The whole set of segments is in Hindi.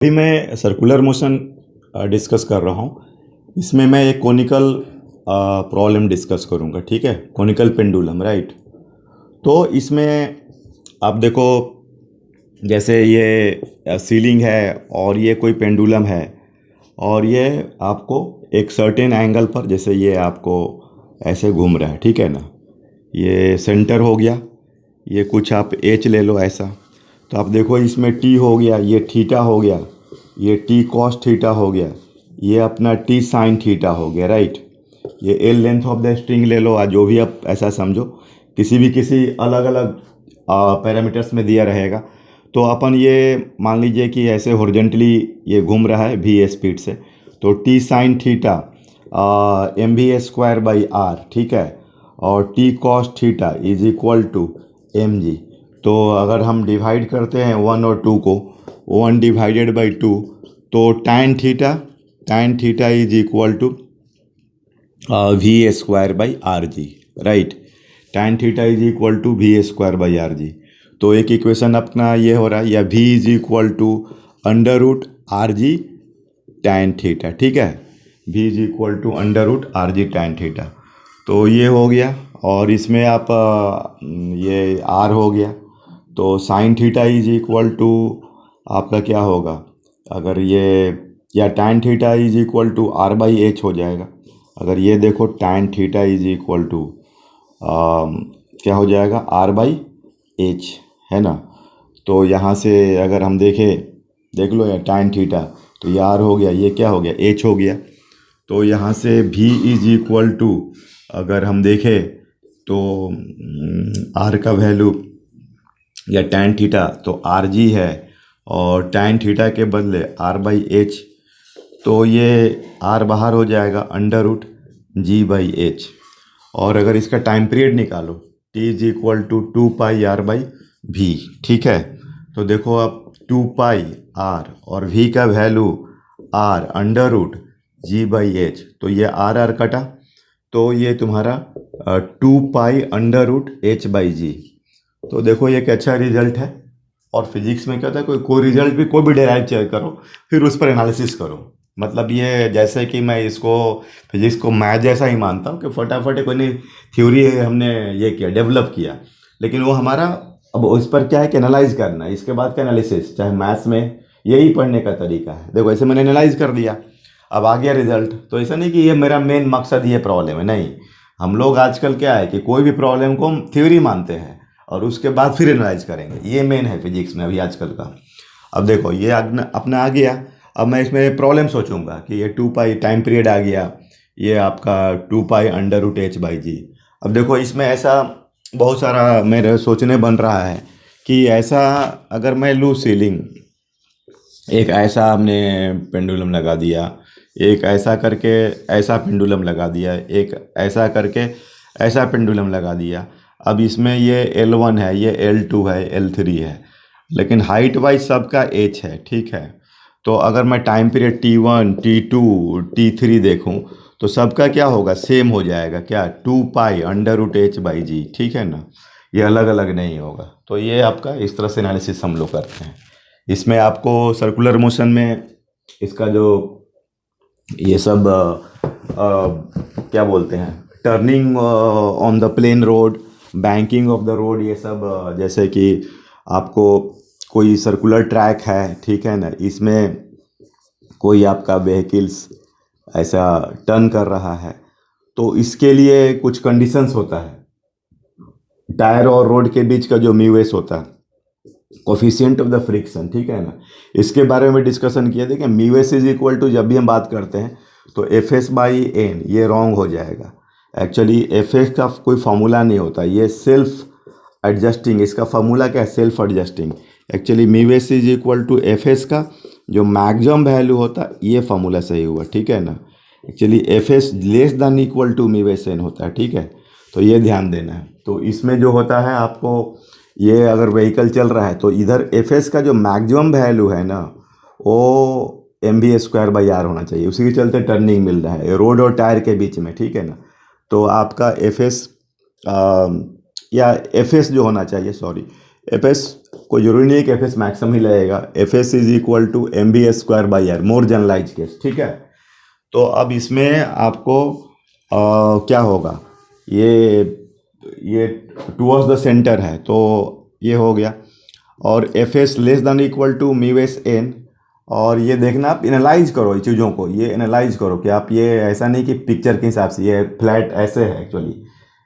अभी मैं सर्कुलर मोशन डिस्कस कर रहा हूँ। इसमें मैं एक कोनिकल प्रॉब्लम डिस्कस करूँगा, ठीक है। Conical pendulum, right. तो इसमें आप देखो, जैसे ये सीलिंग है और ये कोई पेंडुलम है और ये आपको एक सर्टेन एंगल पर, जैसे ये आपको ऐसे घूम रहा है, ठीक है ना। ये सेंटर हो गया, ये कुछ आप एच ले लो ऐसा। तो आप देखो इसमें टी हो गया, ये थीटा हो गया, ये टी कॉस थीटा हो गया, ये अपना टी साइन थीटा हो गया, राइट। ये L length of the string ले लो, जो भी आप ऐसा समझो, किसी अलग अलग पैरामीटर्स में दिया रहेगा। तो अपन ये मान लीजिए कि ऐसे हॉरिजॉन्टली ये घूम रहा है वी स्पीड से, तो T sine theta M V square by R, ठीक है। और T cos theta is equal to M G. तो अगर हम डिवाइड करते हैं 1 और 2 को, 1 डिवाइडेड बाई 2, तो tan theta is equal to V square by R G, right. tan theta is equal to V square by R G. तो एक इक्वेशन अपना ये हो रहा है, या v is equal to under root R ji tan theta, ठीक है। v is equal to under root R ji tan theta. तो ये हो गया, और इसमें आप ये r हो गया, तो sine theta is equal to आपका क्या होगा, अगर ये, या tan theta is equal to R by H हो जाएगा। अगर ये देखो tan theta is equal to क्या हो जाएगा, आर बाई एच, है ना। तो यहाँ से अगर हम देख लो यार tan थीटा, तो ये आर हो गया, ये क्या हो गया, एच हो गया। तो यहाँ से v इज इक्वल टू, अगर हम देखें तो आर का वैल्यू या tan थीटा तो आर जी है, और tan थीटा के बदले आर बाई एच, तो ये आर बाहर हो जाएगा under root g by h. और अगर इसका टाइम पीरियड निकालो, T is equal to 2 pi R by v, ठीक है। तो देखो अब 2 पाई आर और वी का value R under root g by h, तो ये आर कटा, तो ये तुम्हारा 2 pi under root h by g. तो देखो ये एक अच्छा रिजल्ट है। और फिजिक्स में क्या होता है, कोई रिजल्ट भी कोई भी डेराइव चेक करो, फिर उस पर एनालिसिस करो। मतलब ये जैसे कि मैं इसको फिजिक्स को मैथ जैसा ही मानता हूँ कि फटाफट कोई नहीं थ्योरी हमने ये किया, डेवलप किया, लेकिन वो हमारा अब उस पर क्या है कि एनालाइज करना है, इसके बाद का एनालिसिस, चाहे मैथ्स में यही पढ़ने का तरीका है। देखो ऐसे मैंने एनालाइज कर दिया, अब आ गया रिजल्ट। तो ऐसा नहीं कि ये मेरा मेन मकसद ये प्रॉब्लम है, नहीं। हम लोग आजकल क्या है कि कोई भी प्रॉब्लम को हम थ्योरी मानते हैं और उसके बाद फिर एनालाइज करेंगे, ये मेन है फिजिक्स में अभी आजकल का। अब देखो ये अपना आ गया, अब मैं इसमें प्रॉब्लम सोचूंगा कि ये 2 पाई टाइम पीरियड आ गया, ये आपका 2 pi under root h by g. अब देखो इसमें ऐसा बहुत सारा मेरे सोचने बन रहा है कि ऐसा अगर मैं लूँ सीलिंग, एक ऐसा हमने पेंडुलम लगा दिया, एक ऐसा करके ऐसा पेंडुलम लगा दिया, एक ऐसा करके ऐसा पेंडुलम लगा दिया। अब इसमें ये L1 है, ये L2 है, L3 है, लेकिन हाइट वाइज सबका H है, ठीक है। तो अगर मैं time period T1 T2 T3 देखूं, तो सबका क्या होगा, सेम हो जाएगा, क्या, 2 pi under root h by g, ठीक है ना। ये अलग अलग नहीं होगा। तो ये आपका इस तरह से एनालिसिस हम लोग करते हैं। इसमें आपको सर्कुलर मोशन में इसका जो ये सब क्या बोलते हैं, turning on the plain road, banking of the road, ये सब जैसे कि आपको कोई सर्कुलर ट्रैक है, ठीक है ना, इसमें कोई आपका व्हीकल्स ऐसा टर्न कर रहा है, तो इसके लिए कुछ कंडीशंस होता है। टायर और रोड के बीच का जो म्यूएस होता है, कोफिशिएंट ऑफ द फ्रिक्शन, ठीक है ना, इसके बारे में डिस्कशन किया। देखिए म्यूएस इज इक्वल टू, जब भी हम बात करते हैं तो एफ एस बाई एन, ये रॉन्ग हो जाएगा। एक्चुअली एफ एस का कोई फार्मूला नहीं होता, ये सेल्फ एडजस्टिंग, इसका फार्मूला क्या है, self adjusting. Actually mu s is equal to F S का जो मैक्सिमम वैल्यू होता है, ये फार्मूला सही हुआ, ठीक है ना। Actually F S less than equal to mu s N होता है, ठीक है। तो ये ध्यान देना है। तो इसमें जो होता है आपको, ये अगर व्हीकल चल रहा है तो इधर एफ एस का जो मैक्सिमम वैल्यू है ना, वो M B square by R होना चाहिए, उसी के चलते टर्निंग मिल रहा है रोड और टायर के बीच में, ठीक है ना। तो आपका एफ एस या एफ एस जो होना चाहिए, सॉरी, एफ एस कोई ज़रूरी नहीं है कि एफ एस मैक्सिमम ही लगेगा, F S is equal to M V S square by R, more generalize case, ठीक है। तो अब इसमें आपको क्या होगा, ये टूवर्ड्स द सेंटर है तो ये हो गया, और F S less than equal to mu S N. और ये देखना, आप एनालाइज करो ये चीज़ों को, ये एनालाइज करो कि आप ये ऐसा नहीं कि पिक्चर के हिसाब से ये फ्लैट ऐसे है एक्चुअली,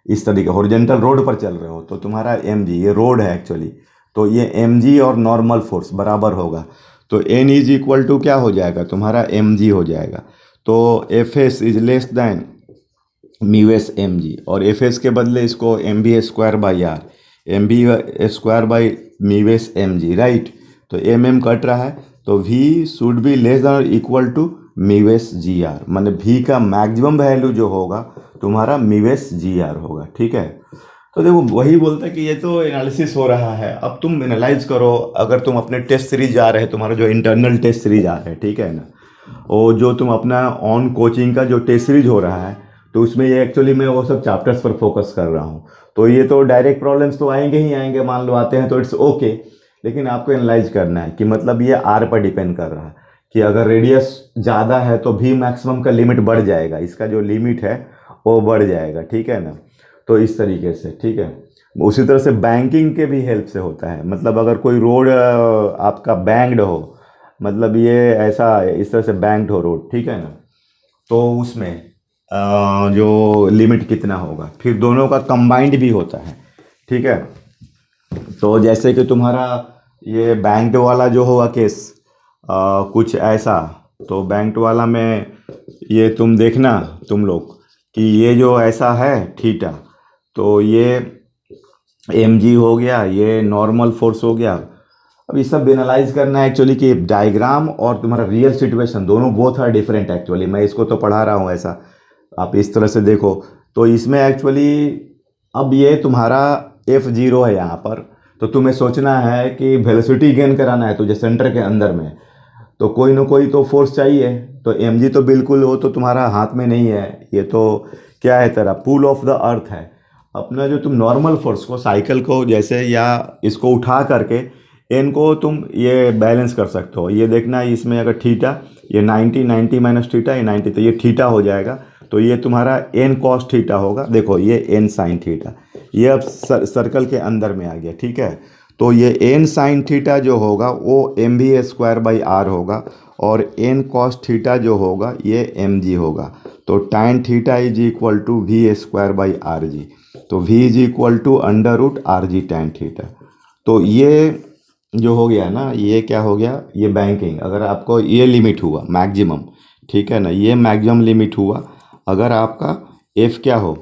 इस तरीके हॉरिजॉन्टल रोड पर चल रहे हो तो तुम्हारा एम जी, ये रोड है एक्चुअली, तो ये एम जी और नॉर्मल फोर्स बराबर होगा, तो एन इज इक्वल टू क्या हो जाएगा, तुम्हारा एम जी हो जाएगा। तो f S is less than mu s m g, और एफ एस के बदले इसको m B square by R, m B square by mu s m g, right. तो एम कट रहा है, तो v should be less than और equal to mu s g R, माने वी का मैक्सिमम वैल्यू जो होगा तुम्हारा म्यू एस जी आर होगा, ठीक है। तो देखो वही बोलता है कि ये तो एनालिसिस हो रहा है, अब तुम एनालाइज करो। अगर तुम अपने टेस्ट सीरीज जा रहे हैं, तुम्हारा जो इंटरनल टेस्ट सीरीज आ रहा है, ठीक है ना, और जो तुम अपना ऑन कोचिंग का जो टेस्ट सीरीज हो रहा है, तो उसमें ये एक्चुअली मैं वो सब चैप्टर्स पर फोकस कर रहा हूँ, तो ये तो डायरेक्ट प्रॉब्लम्स तो आएंगे ही आएंगे, मान लो आते हैं तो इट्स ओके, लेकिन आपको एनालाइज करना है कि मतलब ये आर पर डिपेंड कर रहा है कि अगर रेडियस ज़्यादा है तो भी मैक्सिमम का लिमिट बढ़ जाएगा, इसका जो लिमिट है वो बढ़ जाएगा, ठीक है ना। तो इस तरीके से, ठीक है। उसी तरह से बैंकिंग के भी हेल्प से होता है, मतलब अगर कोई रोड आपका बैंक्ड हो, मतलब ये ऐसा इस तरह से बैंक्ड हो रोड, ठीक है ना, तो उसमें जो लिमिट कितना होगा, फिर दोनों का कंबाइंड भी होता है, ठीक है। तो जैसे कि तुम्हारा ये बैंक्ड वाला जो होगा केस कुछ ऐसा, तो बैंक्ड वाला में ये तुम देखना तुम लोग कि ये जो ऐसा है थीटा, तो ये एम जी हो गया, ये नॉर्मल फोर्स हो गया। अब ये सब एनालाइज करना है एक्चुअली कि डायग्राम और तुम्हारा रियल सिचुएशन दोनों बोथ आर डिफरेंट एक्चुअली, मैं इसको तो पढ़ा रहा हूँ ऐसा, आप इस तरह से देखो। तो इसमें एक्चुअली अब ये तुम्हारा एफ जीरो है यहाँ पर, तो तुम्हें सोचना है कि वेलोसिटी गेन कराना है तुझे सेंटर के अंदर में, तो कोई ना कोई तो फोर्स चाहिए, तो एम जी तो बिल्कुल वो तो तुम्हारा हाथ में नहीं है, ये तो क्या है तेरा पुल ऑफ द अर्थ है। अपना जो तुम नॉर्मल फोर्स को, साइकिल को जैसे, या इसको उठा करके एन को तुम ये बैलेंस कर सकते हो, ये देखना इसमें अगर थीटा, ये 90 90 माइनस थीटा, ये 90, तो ये थीटा हो जाएगा, तो ये तुम्हारा एन कॉस थीटा होगा, देखो ये एन साइन थीटा, ये अब सर्कल के अंदर में आ गया, ठीक है। तो ये एन साइन थीटा जो होगा वो M B square by R होगा, और एन कॉस थीटा जो होगा ये एम जी होगा, तो tan theta is equal to V square by R G, तो v is equal to under root R ji tan theta. तो ये जो हो गया ना, ये क्या हो गया, ये बैंकिंग, अगर आपको ये लिमिट हुआ मैक्सिमम, ठीक है ना, ये मैक्सिमम लिमिट हुआ, अगर आपका f क्या हो,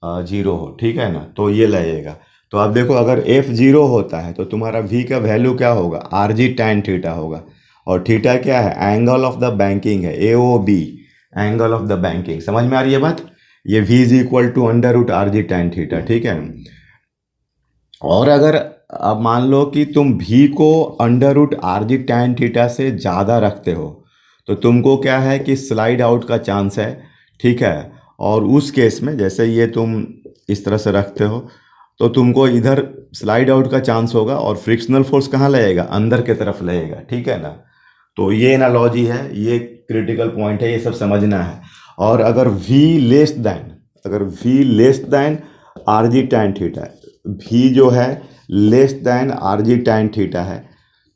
जीरो हो, ठीक है ना, तो ये लगेगा। तो आप देखो अगर f जीरो होता है तो तुम्हारा v का वैल्यू क्या होगा, आर जी tan थीटा होगा, और थीटा क्या है, एंगल ऑफ द बैंकिंग है, A O B, angle of the banking, समझ में आ रही है बात। ये v is equal to under root R ji tan theta, ठीक है। और अगर अब मान लो कि तुम v को अंडर रूट आर जी tan थीटा से ज़्यादा रखते हो, तो तुमको क्या है कि स्लाइड आउट का चांस है, ठीक है। और उस केस में जैसे ये तुम इस तरह से रखते हो, तो तुमको इधर स्लाइड आउट का चांस होगा, और फ्रिक्शनल फोर्स कहाँ लगेगा, अंदर के तरफ लगेगा, ठीक है ना। तो ये एनालॉजी है, ये क्रिटिकल पॉइंट है, ये सब समझना है। और अगर v लेस दैन, अगर v less than R G tan theta, v जो है less than R G tan theta है,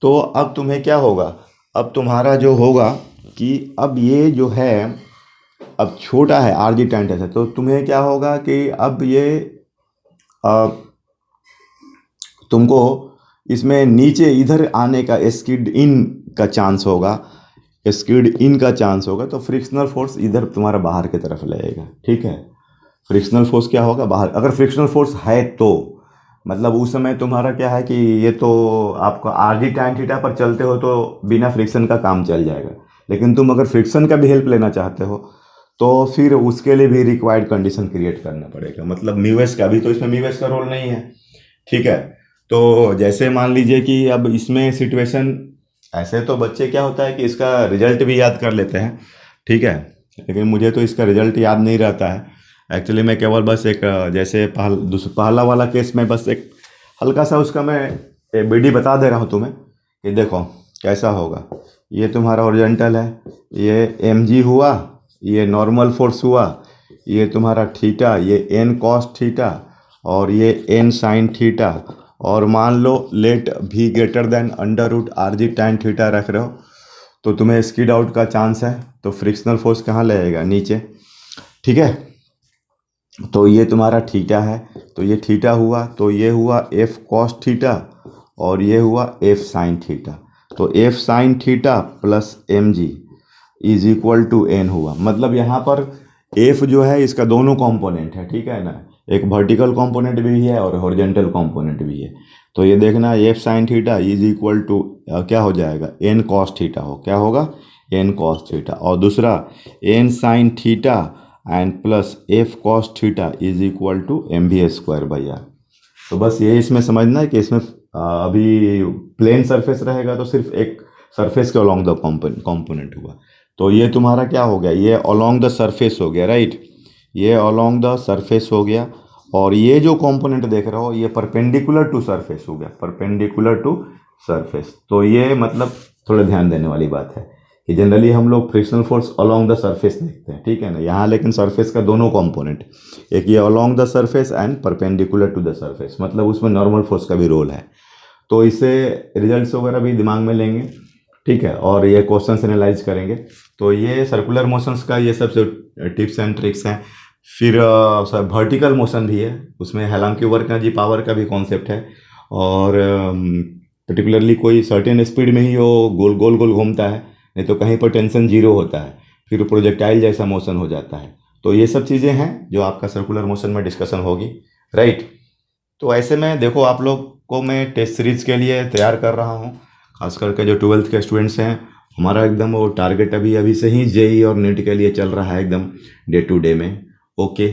तो अब तुम्हें क्या होगा, अब तुम्हारा जो होगा कि अब ये जो है अब छोटा है आर जी tan थीटा, तो तुम्हें क्या होगा कि अब ये तुमको इसमें नीचे इधर आने का स्किड इन का चांस होगा, स्किड इन का चांस होगा, तो फ्रिक्शनल फोर्स इधर तुम्हारा बाहर की तरफ लगेगा, ठीक है। फ्रिक्शनल फोर्स क्या होगा, बाहर, अगर फ्रिक्शनल फोर्स है तो मतलब उस समय तुम्हारा क्या है कि ये तो आपको आर जी tan थीटा पर चलते हो तो बिना फ्रिक्शन का काम चल जाएगा, लेकिन तुम अगर फ्रिक्शन का भी हेल्प लेना चाहते हो तो फिर उसके लिए भी रिक्वायर्ड कंडीशन क्रिएट करना पड़ेगा, मतलब म्यूएस का भी, तो इसमें म्यूएस का रोल नहीं है, ठीक है। तो जैसे मान लीजिए कि अब इसमें सिचुएशन ऐसे, तो बच्चे क्या होता है कि इसका रिजल्ट भी याद कर लेते हैं, ठीक है, लेकिन मुझे तो इसका रिजल्ट याद नहीं रहता है एक्चुअली। मैं केवल बस एक जैसे पहला वाला केस में बस एक हल्का सा उसका मैं ABD बता दे रहा हूँ तुम्हें कि देखो कैसा होगा। ये तुम्हारा ओरिजेंटल है, ये mg हुआ, ये नॉर्मल फोर्स हुआ, ये तुम्हारा थीटा, ये n cos थीटा और ये n sin थीटा, और मान लो let v greater than under root RG tan theta रख रहे हो, तो तुम्हें स्किड आउट का चांस है, तो फ्रिक्शनल फोर्स कहाँ लगेगा, नीचे। ठीक है, तो ये तुम्हारा थीटा है, तो ये थीटा हुआ, तो ये हुआ f cos थीटा और ये हुआ f sin थीटा। तो f sin theta plus mg is equal to n हुआ। मतलब यहाँ पर f जो है इसका दोनों कंपोनेंट है, ठीक है ना, एक वर्टिकल कंपोनेंट भी है और हॉरिजॉन्टल कंपोनेंट भी है। तो ये देखना f sin theta is equal to क्या हो जाएगा, n cos थीटा हो, क्या होगा, n cos थीटा, और दूसरा n sin theta and plus f cos theta is equal to mv square by R. तो बस ये इसमें समझना है कि इसमें अभी प्लेन सरफेस रहेगा तो सिर्फ एक सरफेस के अलोंग द कंपोनेंट हुआ। तो ये तुम्हारा क्या हो गया, ये अलोंग द सरफेस हो गया, राइट, ये अलोंग द सरफेस हो गया। और ये जो कंपोनेंट देख रहे हो ये परपेंडिकुलर टू सरफेस हो गया, परपेंडिकुलर टू सरफेस। तो ये मतलब थोड़ा ध्यान देने वाली बात है कि जनरली हम लोग frictional force along the surface देखते हैं, ठीक है ना, यहाँ लेकिन सरफेस का दोनों कंपोनेंट, एक ये along the surface and perpendicular to the surface, मतलब उसमें नॉर्मल फोर्स का भी रोल है। तो इससे रिजल्ट्स वगैरह भी दिमाग में लेंगे, ठीक है, और ये क्वेश्चंस एनालाइज करेंगे। तो ये सर्कुलर मोशंस का ये सब टिप्स एंड ट्रिक्स हैं। फिर वर्टिकल मोशन भी है, उसमें हालांकि वर्क एनर्जी पावर का भी कॉन्सेप्ट है, और पर्टिकुलरली कोई सर्टेन स्पीड में ही वो गोल गोल गोल घूमता है, नहीं तो कहीं पर टेंशन जीरो होता है, फिर प्रोजेक्टाइल जैसा मोशन हो जाता है। तो ये सब चीज़ें हैं जो आपका सर्कुलर मोशन में डिस्कशन होगी, राइट। तो ऐसे में देखो आप लोग को मैं टेस्ट सीरीज के लिए तैयार कर रहा हूँ, खास करके जो 12th के स्टूडेंट्स हैं, हमारा एकदम वो टारगेट अभी अभी से ही जेई और नीट के लिए चल रहा है एकदम डे टू डे में। ओके।